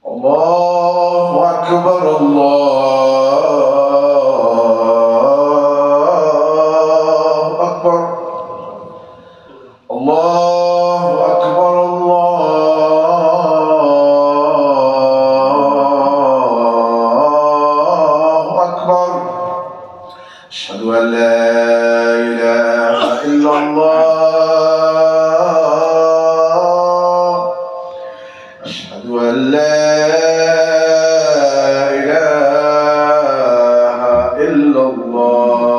الله أكبر الله أكبر الله أكبر الله أكبر أشهد أن لا إله إلا الله أشهد أن لا إله إلا الله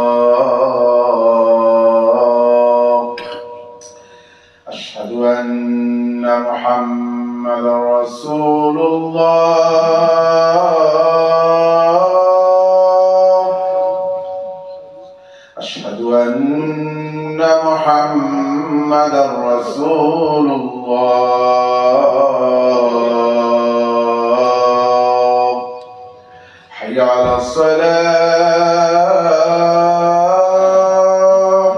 أشهد أن محمدا رسول الله أشهد أن محمدا رسول الله حي على الصلاة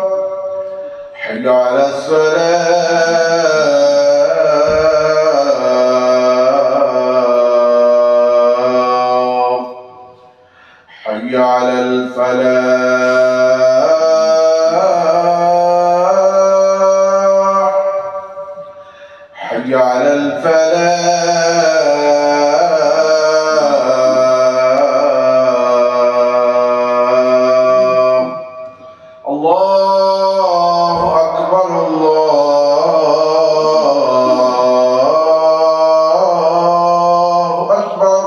حي على الصلاة حي على الفلاح حي على الفلاح الله أكبر الله أكبر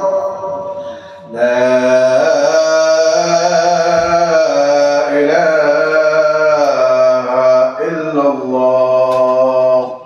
لا إله إلا الله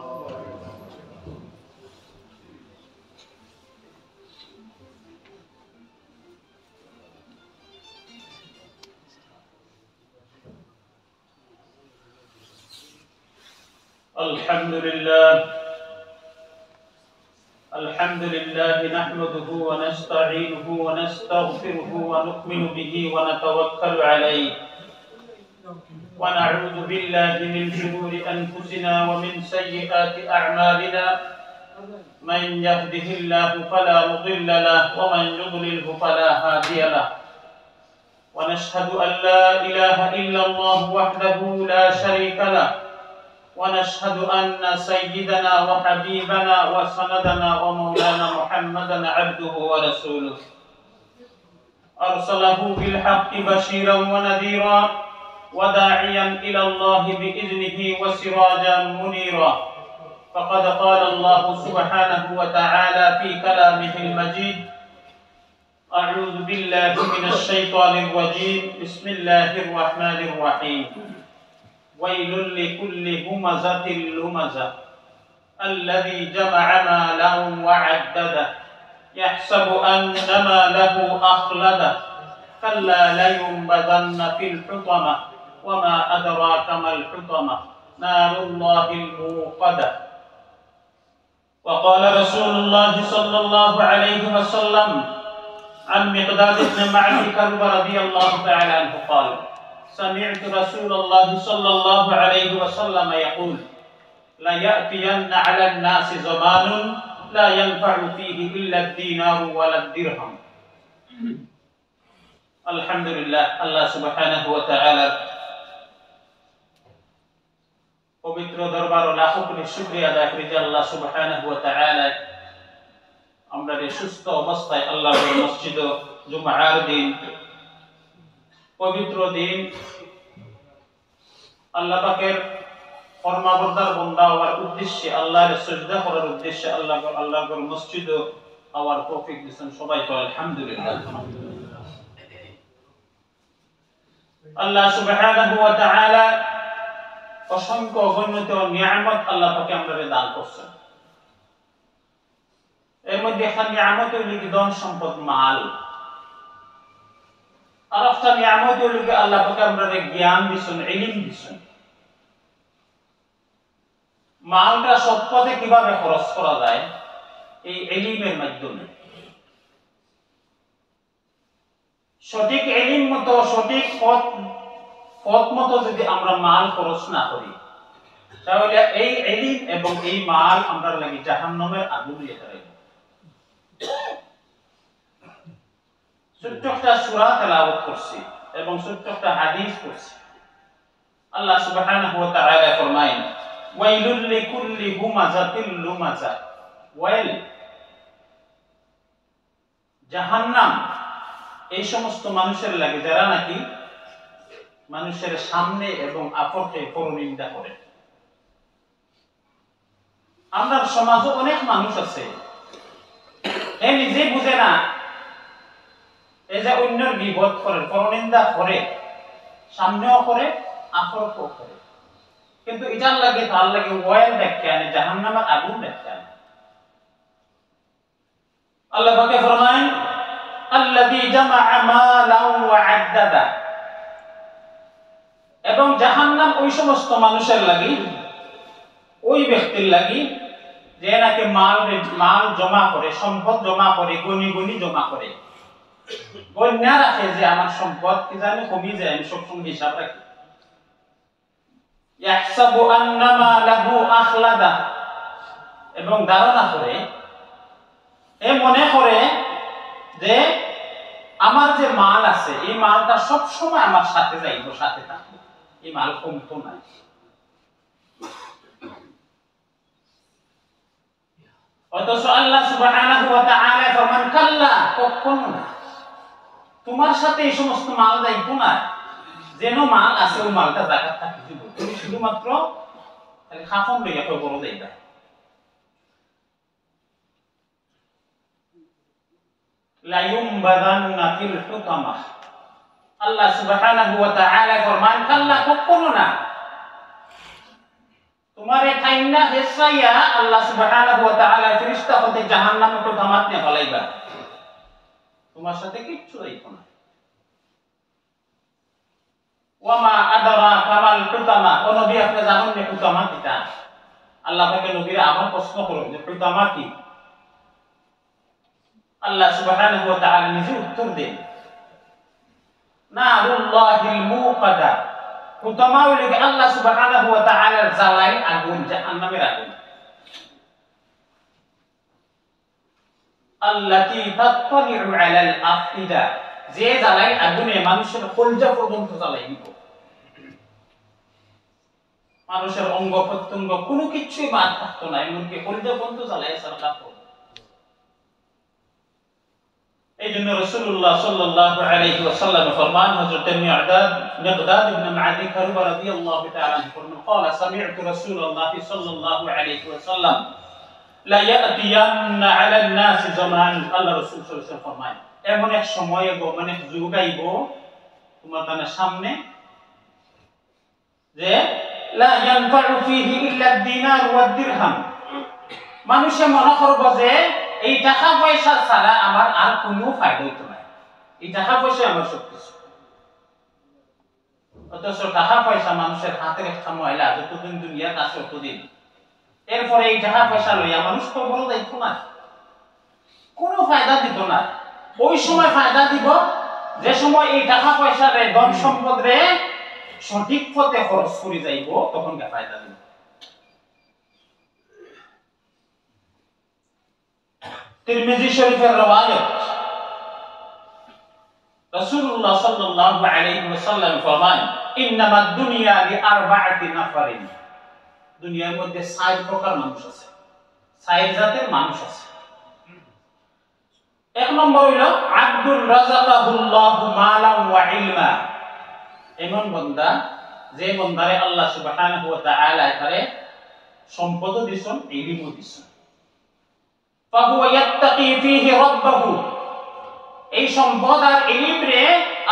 الحمد لله نحمده ونستعينه ونستغفره ونؤمن به ونتوكل عليه ونعوذ بالله من شرور أنفسنا ومن سيئات أعمالنا من يهده الله فلا مضل له ومن يضلله فلا هادي له ونشهد أن لا إله إلا الله وحده لا شريك له ونشهد أن سيدنا وحبيبنا وسندنا ومولانا محمدا عبده ورسوله أرسله بالحق بشيرا ونذيرا وداعيا إلى الله بإذنه وسراجا منيرا فقد قال الله سبحانه وتعالى في كلامه المجيد أعوذ بالله من الشيطان الرجيم بسم الله الرحمن الرحيم ويل لكل همزة لمزة الذي جمع مالا وعدده يحسب أن ماله أخلده كلا لينبذن في الحطمة وما أدراك ما الحطمة نار الله الموقدة وقال رسول الله صلى الله عليه وسلم عن مقداد بن معد كرب رضي الله تعالى عنه قال سمعت رسول الله صلى الله عليه وسلم يقول لا يأتين على الناس زمان لا ينفع فيه إلا الدينار ولا الدرهم الحمد لله الله سبحانه وتعالى পবিত্র দরবার ও লাখো কোটি শুকরিয়া আদায় করি যে আল্লাহ সুবহানাহু ওয়া তাআলা আমরা এই সুস্থ অবস্থায় আল্লাহর মসজিদ জুমআর দিন পবিত্র দিন আল্লাহ পাকের ফরমাবরদার বান্দা হওয়ার উদ্দেশ্যে আল্লাহর সিজদা করার উদ্দেশ্যে আল্লাহর মসজিদ হওয়ার তৌফিক দিয়েছেন সবাই তো আলহামদুলিল্লাহ আল্লাহ সুবহানাহু ওয়া তাআলা অসংখ্য অগণিত নিয়ামত আল্লাহ পাকে আমাদের দান করেছেন এর মধ্যে একটা নিয়ামত হইল ধন সম্পদ মাল আর একটা নিয়ামত হইল আল্লাহ পাকে আমাদের জ্ঞান দিয়েছেন ইলম দিয়েছেন মালটা সৎ পথে কিভাবে খরচ করা যায় এই ইলমের মাধ্যমে সঠিক ইলম মতো সঠিক পথ মতো যদি আমরা মাল খরচ না করি তাহলে এই ইলম এবং এই মাল আমরা লাগি জাহান্নামের আগুন দিয়ে দেবে ছোট্ট একটা সূরা তেলাওয়াত করছি এবং ছোট্ট একটা হাদিস করছি। আল্লাহ সুবহানাহু ওয়া তাআলা ফরমায়েন, ওয়াইলুল লিকুল্লি হুমাযাতিল লুমাযা, ওয়াইল জাহান্নাম এই সমস্ত মানুষের লাগে যারা নাকি মানুষের সামনে এবং আপরকে পরনিন্দা করে। আমরা সমাজে অনেক মানুষ আছে এ নিজে বুঝে না, এই যে অন্যের গীবত করে, পরনিন্দা করে, সামনেও করে, আপরকেও করে, কিন্তু এটার লাগে তার লাগে ওয়াইল দেখে আনে, জাহান্নামের আগুন দেখে আনে। আল্লাহ পাকে ফরমায়েন, আল্লাযী জামাআ মালান ওয়া আদ্দাদা, এবং জাহান্নাম ওই সমস্ত মানুষের লাগি, ওই ব্যক্তির লাগি যে নাকি মাল জমা করে, সম্পদ জমা করে, গনি গনি জমা করে, গণ্যা রাখে যে আমার সম্পদ কি জানি কমে যায়, আমি সবসময় হিসাব রাখি। ইয়াহসাবু আন্নামা লাহু আখলাদা, এবং ধারণা করে, এ মনে করে যে আমার যে মাল আছে এই মালটা সব সময় আমার সাথে যাইব, সাথে থাকবে, এই মাল কমতো না। অথচ আল্লাহ সুবহানাহু ওয়া তাআলা ফরমান, কাল্লা, কখনো না, তোমার সাথে এই সমস্ত মাল যাইতো না, যেন মাল আছে ওই মালটা যাকাত থাকি দিব, তুমি শুধুমাত্র খালি খাফন লইয়া কবর যাইবা। লা ইউমবাদান্না ফিল হুতামাহ, আল্লাহ সুবহানাহু ওয়া তাআলা ফরমান, কাল্লা, কখনো না, তোমারে ঠাইনা হেসাইয়া আল্লাহ সুবহানাহু ওয়া তাআলা ফেরেশতা হতে জাহান্নামে তো দামাত নিয়ে ফলাইবা, তোমার সাথে কিচ্ছু হইতো না। ওয়ামা আদরাকা মাল হুতামা, ও নবী আপনি জানেন না হুতামা কিটা? আল্লাহ পাকে নবীরা আবার প্রশ্ন করেন যে হুতামা কি? আল্লাহ সুবহানাহু ওয়া তাআলা নিজে উত্তর দেন, নারুল্লাহিল মুকাদা, হুতামা হইল আল্লাহ সুবহানাহু ওয়া তাআলার জ্বালাই আগুন, জাহান্নামের আগুন। আল্লাতী তাত্তালিউ আলাল আফইদা, যে জ্বালাই আগুনে মানুষের কলজা পর্যন্ত জ্বালাই দিব, মানুষের অঙ্গ প্রত্যঙ্গ কোনো কিছুই বাদ থাকতো না, এমনকি কলজা পর্যন্ত জ্বালাই সরকার। এই জন্য রাসূলুল্লাহ সাল্লাল্লাহু আলাইহি ওয়াসাল্লাম ফরমান, হযরত মিকদাদ ইবনে মাদি কারবা রাদিয়াল্লাহু তাআলা আনহু ফরমান, قال سمعت رسول الله صلى الله عليه وسلم لا يأتين على الناس زمان, আল্লাহ রাসূল সাল্লাল্লাহু আলাইহি ওয়াসাল্লাম ফরমান, এমন এক সময় মানে যুগ আইব তোমার কানে সামনে যে লা ইয়ানফাউ ফীহি ইল্লা ad-দিনার ওয়া ad-দিরহাম, মানুষে মনে করবে যে এই টাকা পয়সা ছাড়া আমার আর কোনো ফায়দা হইতো না, এই টাকা পয়সা আমার সবকিছু। অথচ টাকা পয়সা মানুষের হাতের একটা ময়লা, যতদিন দুনিয়াতে আছে ততদিন, এরপরে এই টাকা পয়সা লইয়া মানুষ কবর যাইত না, কোনো ফায়দা দিত না। ওই সময় ফায়দা দিব যে সময় এই টাকা পয়সা রে, ধন সম্পদ রে সঠিক পথে খরচ করে যাইব, তখন ফায়দা দিব। তিরমিজি শরীফের রওয়ায়াত, রাসূলুল্লাহ সাল্লাল্লাহু আলাইহি ওয়াসাল্লাম ফরমান, ইন্নামাদ দুনিয়া লিআরবাআতি নাফারিন, দুনিয়ার মধ্যে ৬ প্রকার মানুষ আছে, ৬ জাতের মানুষ আছে। এক নম্বর হইল আব্দুর রাযাকাহুল্লাহু মালান ওয়া ইলমা, এমন বান্দা যে বান্দারে আল্লাহ সুবহানাহু ওয়া তাআলা তারে সম্পদ দিছেন, ইলমও দিছেন। ফাহুয়া ইয়াত্তাকি ফীহি রাব্বাহু, এই সম্পদ আর ইলম রে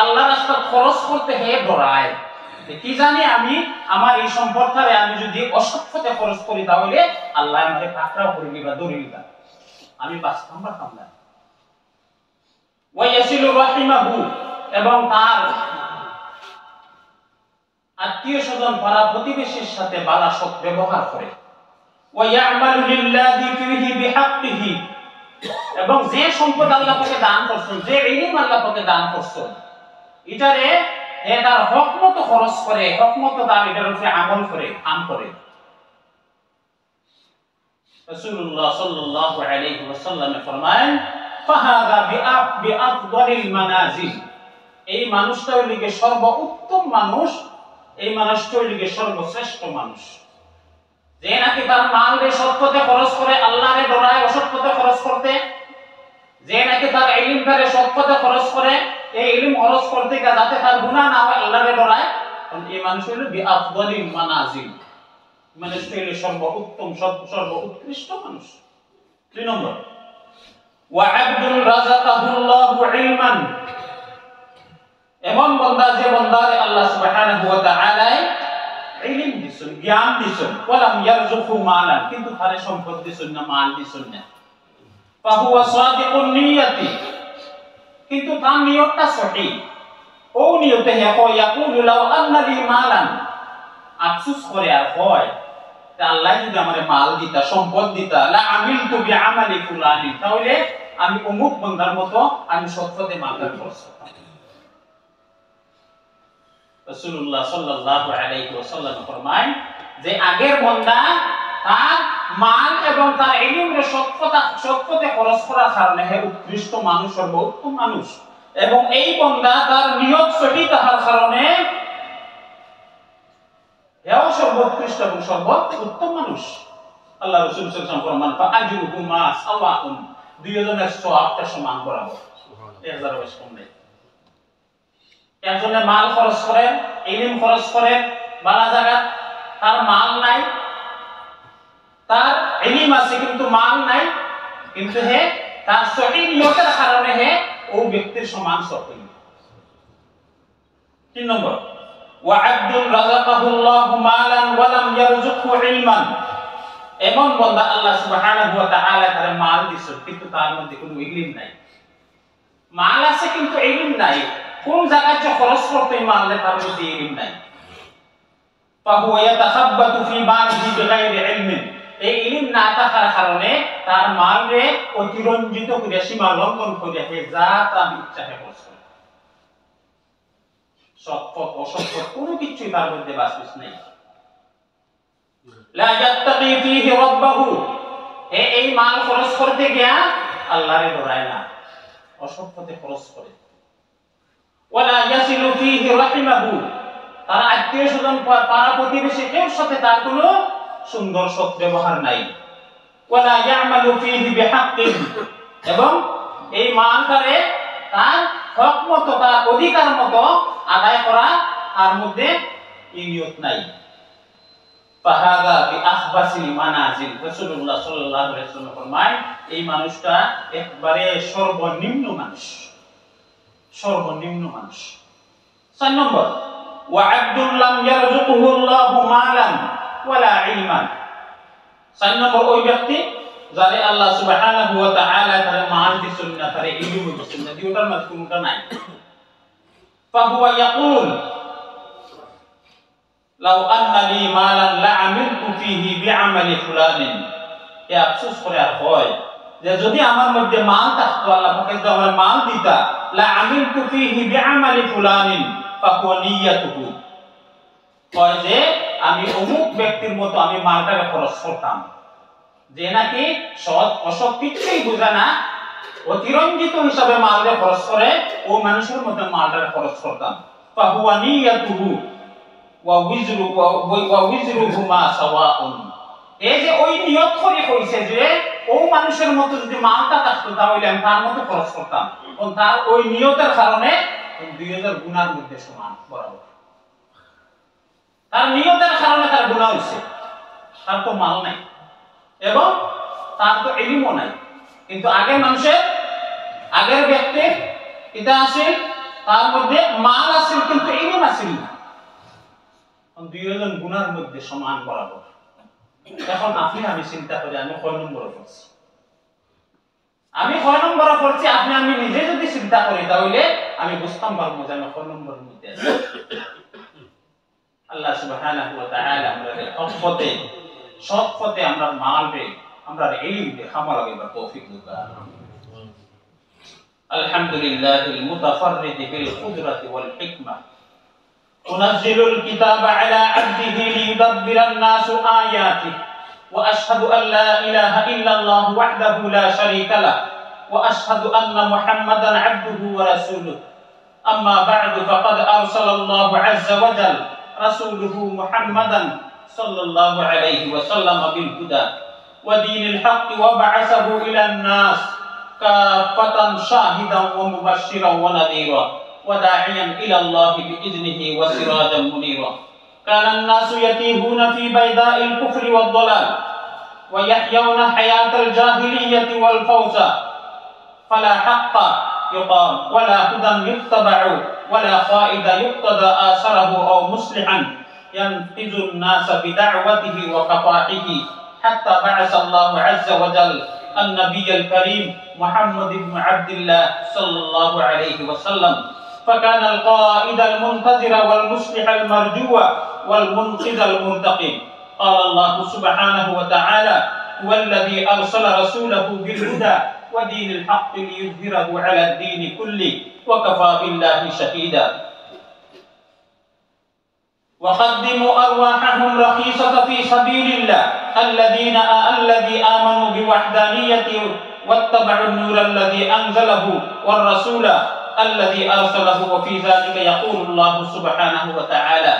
আল্লাহর রাস্তায় খরচ করতে হে ডরায়, কি জানি আমি আমার এই সম্পদটারে আমি যদি অসৎ পথে খরচ করি তাহলে আল্লাহ আমাকে পাকড়াও করে দিবা, ধরে নিবা, আমি বাঁচতাম না। ওয়া ইয়াসিলু রাহিমাহু, এবং তার আত্মীয় স্বজন পাড়া প্রতিবেশীর সাথে ভালো সৎ ব্যবহার করে। ওয়া ইয়ামালু লিল্লাহি ফীহি বিহাক্কিহি, এবং যে সম্পদ আল্লাহ পাকে দান করছেন, যে ইলম আল্লাহ পাকে দান করছেন, এটারে তার হক মতো খরচ করে, হক মতো তার এটার উপরে আমল করে, কাম করে। রাসূলুল্লাহ সাল্লাল্লাহু আলাইহি ওয়াসাল্লাম ফরমায় ফাহাদা বিআফদালিল মানাজিল, এই মানুষটা হইল সর্বোত্তম মানুষ, এই মানুষটা হইল সর্বশ্রেষ্ঠ মানুষ, যে নাকি তার মালকে সৎ পথে খরচ করে, আল্লাহরে ডরায় অসৎ পথে খরচ করতে, যে নাকি তার ইলমটারে সৎ পথে খরচ করে, এই ইলম খরচ করতে গিয়ে যাতে তার গুনাহ না হয় আল্লাহরে ডরায়, এই মানুষ হইল বিআফদালিল মানাজিল, মানুষটা হইল সর্বোত্তম সর্বোৎকৃষ্ট মানুষ। 3 নম্বর ওয়া আবদুল রাযাকাহুল্লাহু ইলমান, এমন বান্দা যে বান্দারে আল্লাহ সুবহানাহু ওয়া তাআলা ইলম দিছেন, জ্ঞান দিছেন, ওয়ালাম ইয়ারযুকু মালান, কিন্তু তারে সম্পদ দিছেন না, মাল দিছেন না, ফাহুয়া সাদিকুন নিয়াতি, কিন্তু তার নিয়তটা সঠিক, ও নিয়তে হে ইয়াকুলু লাউ আন্না লি মালান, আফসোস করে আর হয় তা আল্লাহ যদি আমারে মাল দিতা, সম্পদ দিতা, লা আমিলতু বিআমালি ফুলানি, তাহলে আমি অমুক বান্দার মতো আমি সৎপথে মালটা খরচ করতাম। রাসূলুল্লাহ সাল্লাল্লাহু আলাইহি ওয়াসাল্লাম ফরমায় যে আগের বান্দা তার মাল এবং তার ইলমের সৎপথে খরচ করার কারণে হে উৎকৃষ্ট মানুষ, সর্বোত্তম মানুষ, এবং এই বান্দা তার নিয়ত সঠিক হওয়ার কারণে হেও সর্বোৎকৃষ্ট এবং সর্বোত্তম মানুষ। আল্লাহ রাসূল সাল্লাল্লাহু আলাইহি ওয়াসাল্লাম ফরমান ফাআজরুহুমা সাওয়াউন, দুইজনের সওয়াবটা সমান বরাবর, 1000 বেশি কম নেই। একজনে মাল খরচ করে, ইলম খরচ করে বালা জায়গা, তার মাল নাই, তার ইলম আছে কিন্তু মাল নাই, কিন্তু হে তার সঠিক নিয়তের কারণে হে ও ব্যক্তির সমান সফল। 3 নম্বর ওয়া আবদুল রাযাকাহুল্লাহু মালান ওয়া লাম ইয়ারযুকহু ইলমান, এমন বান্দা আল্লাহ সুবহানাহু ওয়া তাআলা তার মাল দিছেন কিন্তু তার মধ্যে কোনো ইলম নাই, মাল আছে কিন্তু ইলম নাই, কোন জায়গায় যে খরচ করতে মাললে তার মধ্যে ইলম নাই, ফাহুয়া ইয়াতাখাব্বাতু ফি মালিহি বিগাইরি ইলমিন, এই ইলম না থাকার কারণে তার মালরে অতিরঞ্জিত করে, সীমা লঙ্ঘন করে হে যা তা ইচ্ছায় খরচ করে, সৎপথ অসৎপথ কোনো কিছুই তার মধ্যে বাসবিস নেই। লা ইয়াত্তাকি ফীহি রাব্বাহু, এই মাল খরচ করতে গিয়া আল্লাহরে ডরায় না, অসৎ পথে খরচ করে। ওয়ালা ইয়াসিলু ফীহি রাহিমাহু, তার আত্মীয়-স্বজন পাড়া প্রতিবেশী কেউ সাথে তার কোনো সুন্দর সৎ ব্যবহার নাই। ওয়ালা ইয়ামালু ফীহি বিহাক্কিন, এবং এই মালটারে তার হক মতো, তার অধিকার মতো আদায় করা তার মধ্যে নিয়ত নাই। ফাহাদা বিআখবাসিল মানাজিল, রাসূলুল্লাহ সাল্লাল্লাহু আলাইহি ওয়াসাল্লাম ফরমায় এই মানুষটা একবারে সর্বনিম্ন মানুষ, সর্বনিম্ন মানুষ। 4 নম্বর ওয়া আবদুল লাম ইয়ারযুকুহুল্লাহু মালান ওয়ালা ইলমান, 4 নম্বর ওই ব্যক্তি যারে আল্লাহ সুবহানাহু ওয়া তাআলা তার মাল দিছেন না, তার ইলম দিছেন না, দুইটার মধ্যে কোনটা নাই। ফাহুয়া ইয়াকুল লাউ আন্না লি মালান লা আমিলতু ফীহি বিআমালি ফুলানিন, এ আফসোস করে আর হয় যে যদি আমার মধ্যে মাল থাকতো, আল্লাহ পাক যদি আমার মাল দিতা, লা আমিলতু ফীহি বিআমালি ফুলানিন ফাহুয়া নিয়াতুহু, কয় যে আমি অমুক ব্যক্তির মতো আমি মালটাকে খরচ করতাম, যে নাকি সৎ অসৎ কিছুই বুঝে না, অতিরঞ্জিত হিসাবে মালটা খরচ করে, ও মানুষের মধ্যে মালটাকে খরচ করতাম। ফাহুয়া নিয়াতুহু ওয়া উইজরুহুমা সাওয়াউন, এই যে ওই নিয়ত করে কইছে যে ও মানুষের মতো যদি মালটা থাকতো তাহলে আমি তার মতো খরচ করতাম, এবং তার ওই নিয়তের কারণে 2000 গুনার মধ্যে সমান বরাবর, তার নিয়তের কারণে তার গুনাহ হইছে, তার তো মাল নাই এবং তার তো ইলমও নাই, কিন্তু আগের মানুষের, আগের ব্যক্তির এটা আছে, তার মধ্যে মাল আছে কিন্তু ইলম আছে না, 2000 গুনার মধ্যে সমান বরাবর। এখন আপনি আমি চিন্তা করি আমি কয় নম্বরে পড়ছি, আমি কয় নম্বরে পড়ছি, আপনি আমি নিজে যদি চিন্তা করি তাহলে আমি বুঝতাম পারবো যে আমি কয় নম্বরের মধ্যে আছি। আল্লাহ সুবহানাহু ওয়া তাআলা আমাদের সৎ পথে আমরা মালবে, আমরা ইলম দিয়ে খামাল লাগাইবার তৌফিক দান। আলহামদুলিল্লাহিল মুতাফাররিদ বিল কুদরাতি ওয়াল হিকমা উনাজ্জিলুল কিতাবা আলা আবদিহি লিইউদাব্বিরান নাসু আয়াতিহি وأشهد أن لا إله إلا الله وحده لا شريك له وأشهد أن محمدا عبده ورسوله أما بعد فقد أرسل الله عز وجل رسوله محمدا صلى الله عليه وسلم بالهدى ودين الحق وبعثه إلى الناس كافة شاهدا ومبشرا ونذيرا وداعيا إلى الله بإذنه وسراجا منيرا كان الناس يتيهون في بيداء الكفر والضلال ويحيون حياة الجاهلية والفوزى فلا حق يقام ولا هدى يتبع ولا قائد يقتدى آثره أو مصلحا ينقذ الناس بدعوته وكفاحه حتى بعث الله عز وجل النبي الكريم محمد بن عبد الله صلى الله عليه وسلم فكان القائد المنتظر والمصلح المرجو والمنقذ المرتقب قال الله سبحانه وتعالى هو الذي أرسل رسوله بالهدى ودين الحق ليظهره على الدين كله وكفى بالله شهيدا وقدموا أرواحهم رخيصة في سبيل الله الذي آمنوا بوحدانيته واتبعوا النور الذي أنزله والرسول الذي أرسله وفي ذلك يقول الله سبحانه وتعالى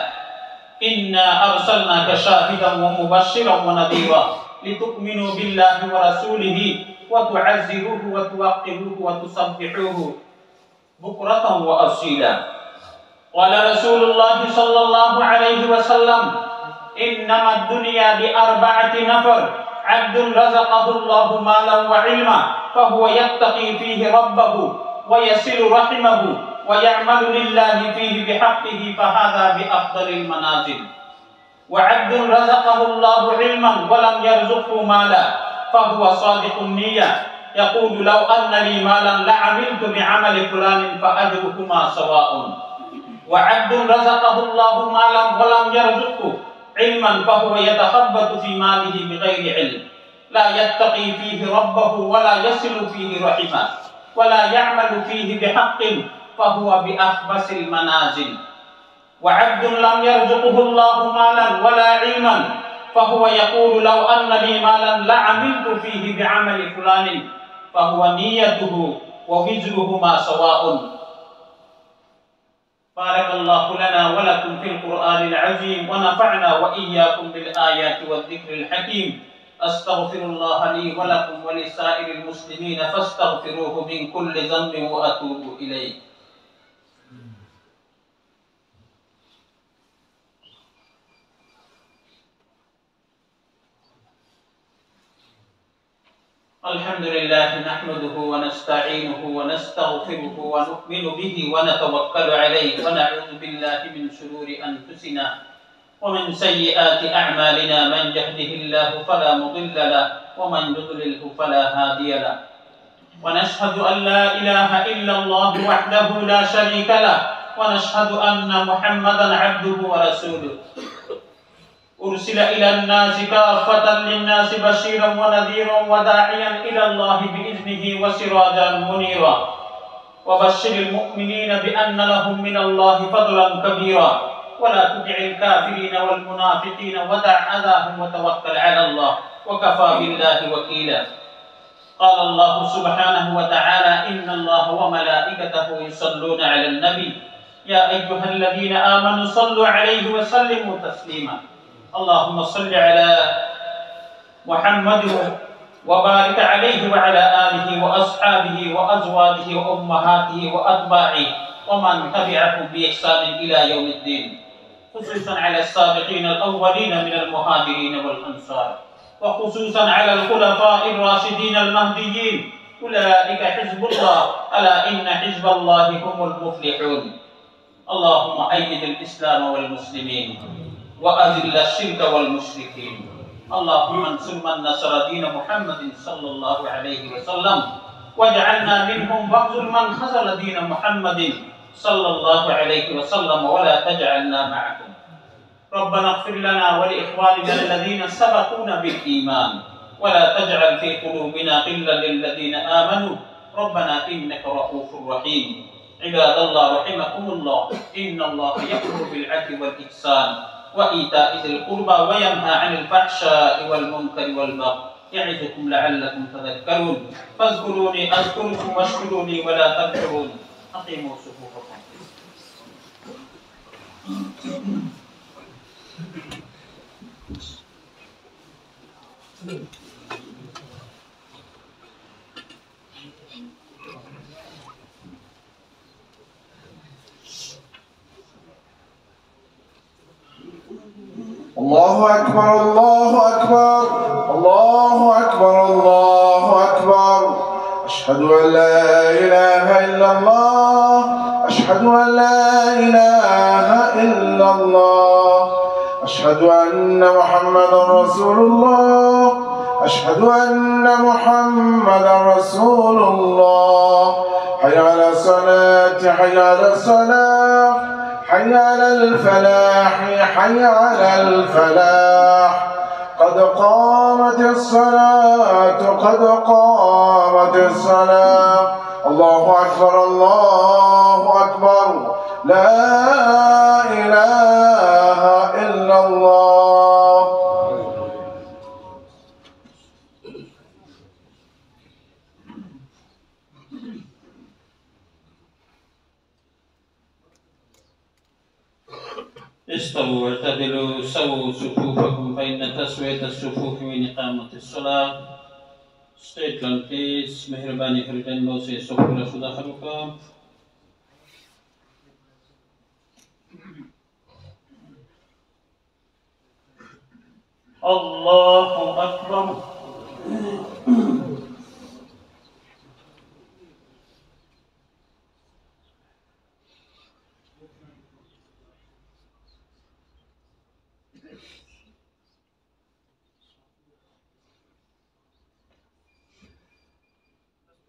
إنا أرسلناك شاهدا ومبشرا ونذيرا لتؤمنوا بالله ورسوله وتعزروه وتوقروه وتسبحوه بكرة وأصيلا قال رسول الله صلى الله عليه وسلم إنما الدنيا لأربعة نفر عبد رزقه الله مالا وعلما فهو يتقي فيه ربه ويصل رحمه ويعمل لله فيه بحقه فهذا بأفضل المنازل وعبد رزقه الله علما ولم يرزقه مالا فهو صادق النية يقول لو أن لي مالا لعملت بعمل فلان فأجرهما سواء وعبد رزقه الله مالا ولم يرزقه علما فهو يتخبط في ماله بغير علم لا يتقي فيه ربه ولا يصل فيه رحمه ولا يعمل فيه بحق فهو بأخبث المنازل وعبد لم يرزقه الله مالا ولا علما فهو يقول لو أن لي مالا لعملت فيه بعمل فلان فهو نيته ووزرهما سواء بارك الله لنا ولكم في القرآن العظيم ونفعنا وإياكم بالآيات والذكر الحكيم أستغفر الله لي ولكم ولسائر المسلمين فاستغفروه من كل ذنب وأتوب إليه الحمد لله نحمده ونستعينه ونستغفره ونؤمن به ونتوكل عليه ونعوذ بالله من شرور أنفسنا ومن سيئات أعمالنا من يهده الله فلا مضل له ومن يضلله فلا هادي له ونشهد أن لا إله إلا الله وحده لا شريك له ونشهد أن محمدا عبده ورسوله أرسل إلى الناس كافة للناس بشيرا ونذيرا وداعيا إلى الله بإذنه وسراجا منيرا وبشر المؤمنين بأن لهم من الله فضلا كبيرا ولا تطع الكافرين والمنافقين ودع أذاهم وتوكل على الله وكفى بالله وكيلا قال الله سبحانه وتعالى إن الله وملائكته يصلون على النبي يا أيها الذين آمنوا صلوا عليه وسلموا تسليما اللهم صل على محمد وبارك عليه وعلى آله وأصحابه وأزواجه وأمهاته وأتباعه ومن تبعهم بإحسان إلى يوم الدين خصوصا على السابقين الأولين من المهاجرين والأنصار وخصوصا على الخلفاء الراشدين المهديين أولئك حزب الله ألا إن حزب الله هم المفلحون اللهم أيد الإسلام والمسلمين وأذل الشرك والمشركين اللهم انصر من نصر دين محمد صلى الله عليه وسلم واجعلنا منهم واخذل من خذل دين محمد صلى الله عليه وسلم ولا تجعلنا معهم ربنا اغفر لنا ولإخواننا الذين سبقونا بالإيمان ولا تجعل في قلوبنا غلا للذين آمنوا ربنا إنك رؤوف رحيم عباد الله رحمكم الله إن الله يأمر بالعدل والإحسان وإيتاء ذي القربى وينهى عن الفحشاء والمنكر والبغي يعظكم لعلكم تذكرون فاذكروني أذكركم واشكروا لي ولا تكفرون أقيموا صفوفكم. الله أكبر الله أكبر الله أكبر الله أكبر أشهد أن لا إله إلا الله أشهد أن لا إله إلا الله أشهد أن محمدا رسول الله أشهد أن محمدا رسول الله حي على الصلاة حي على الصلاة حي على الفلاح حي على الفلاح قد قامت الصلاة قد قامت الصلاة الله أكبر الله أكبر لا إله إلا الله. استووا واعتدلوا سووا صفوفكم فإن تسوية الصفوف من إقامة الصلاة. Stay down please. Mehrabani kalian bawa saya sokula sudah haruka. Allahu Akbar.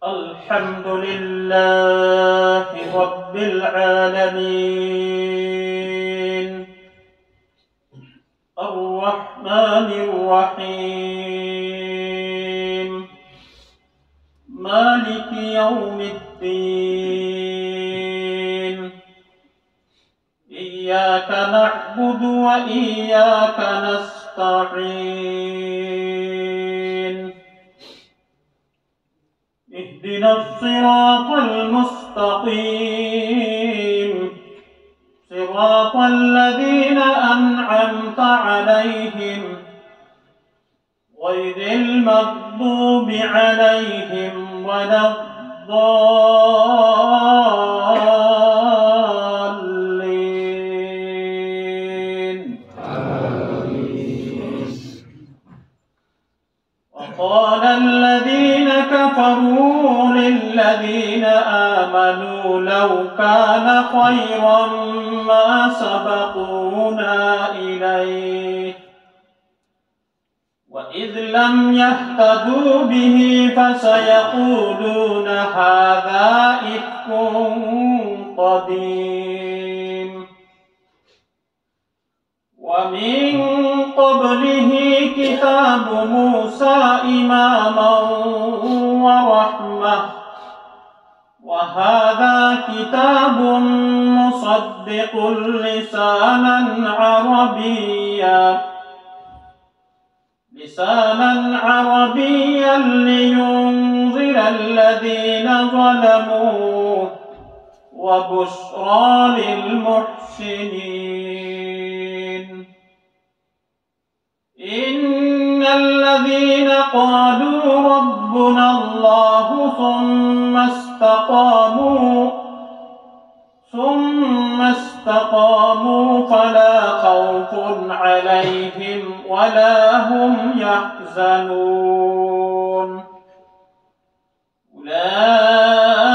الحمد لله رب العالمين الرحمن الرحيم مالك يوم الدين إياك نعبد وإياك نستعين اهدنا الصراط المستقيم صراط الذين أنعمت عليهم غير المغضوب عليهم ولا الضالين. وقال الذين كفروا للذين آمنوا لو كان خيرا ما سبقونا إليه وإذ لم يهتدوا به فسيقولون هذا إفك قديم ومن قبله كتاب موسى إماما ورحمة وهذا كتاب مصدق لسانا عربيا لينذر الذين ظلموا وبشرى للمحسنين. إن الذين قالوا ربنا الله ثم استقاموا فلا خوف عليهم ولا هم يحزنون أولئك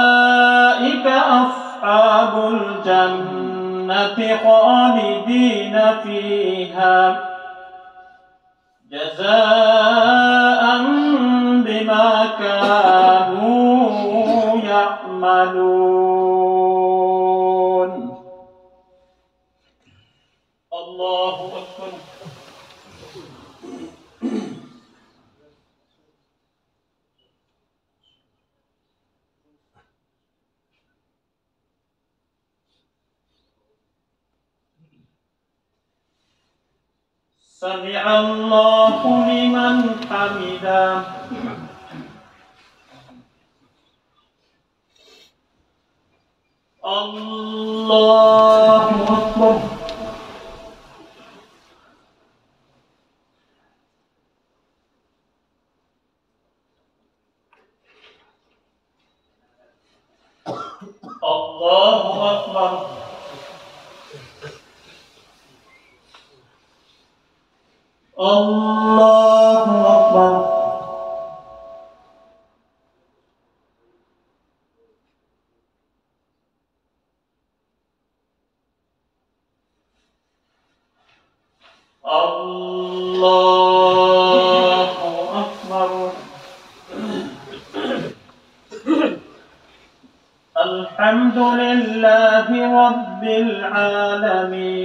أصحاب الجنة خالدين فيها جزاء بما كانوا يعملون. الله أكبر. سمع الله لمن حمده. الله أكبر. الله أكبر. الله أكبر. الله أكبر. الحمد لله رب العالمين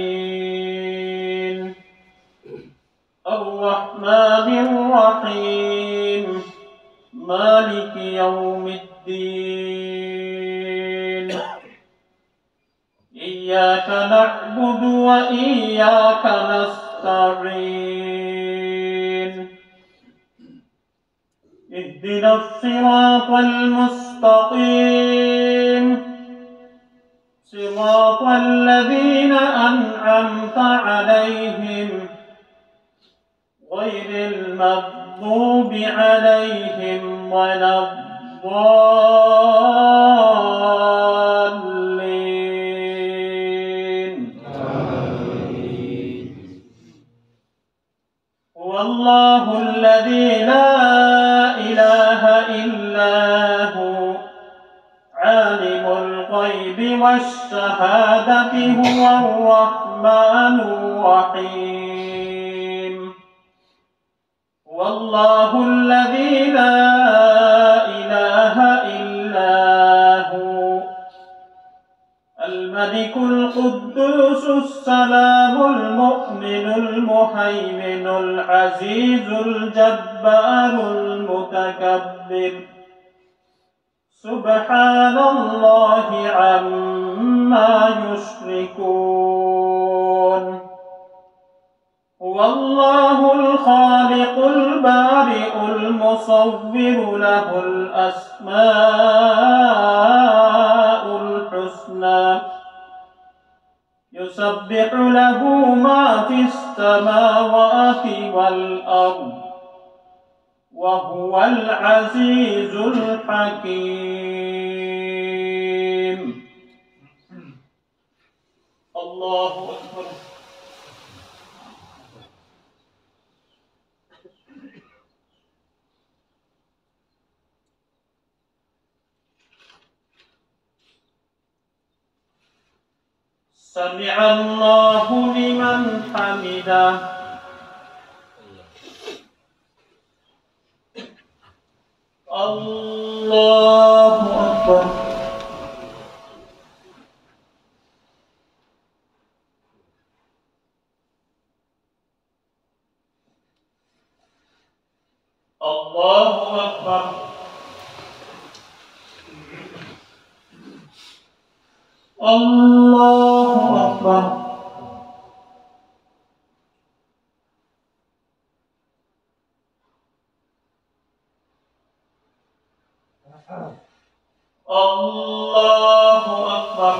الرحمن الرحيم مالك يوم الدين إياك نعبد وإياك نستعين اهدنا الصراط المستقيم صراط الذين أنعمت عليهم غير المغضوب عليهم ولا الضالين. هو الله الذي لا إله إلا هو عالم الغيب والشهادة هو الرحمن الرحيم. هو الله الذي لا إله إلا هو الملك القدوس السلام المؤمن المهيمن العزيز الجبار المتكبر سبحان الله عما يشركون. هو الله الخالق البارئ المصور له الأسماء الحسنى يسبح له ما في السماوات والأرض وهو العزيز الحكيم. الله أكبر. سمع الله لمن حمده. الله أكبر. الله أكبر. الله أكبر. الله أكبر.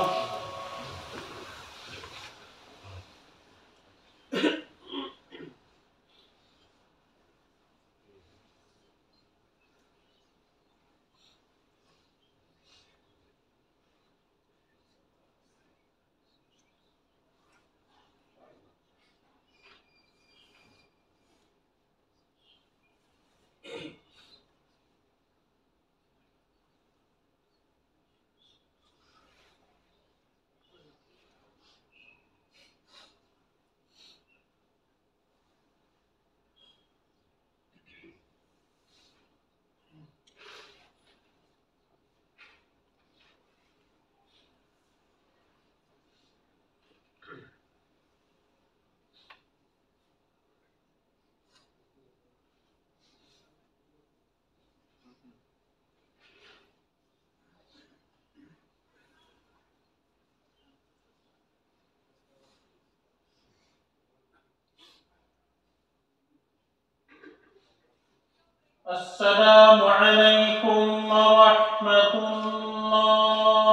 السلام عليكم ورحمة الله.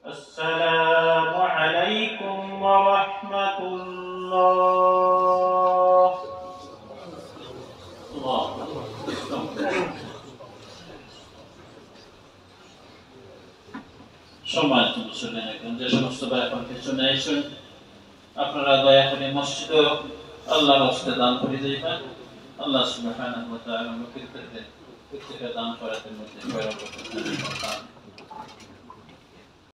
السلام عليكم ورحمة الله. الله সম্মানিত মুসলিম, যে সমস্ত ভাই এখন পিছনে আছেন, আপনারা দয়া করে মসজিদে আল্লাহর রাস্তে দান করে দিবেন। আল্লাহ সুবহানাহু ওয়া তাআলা প্রত্যেককে দান করার মধ্যে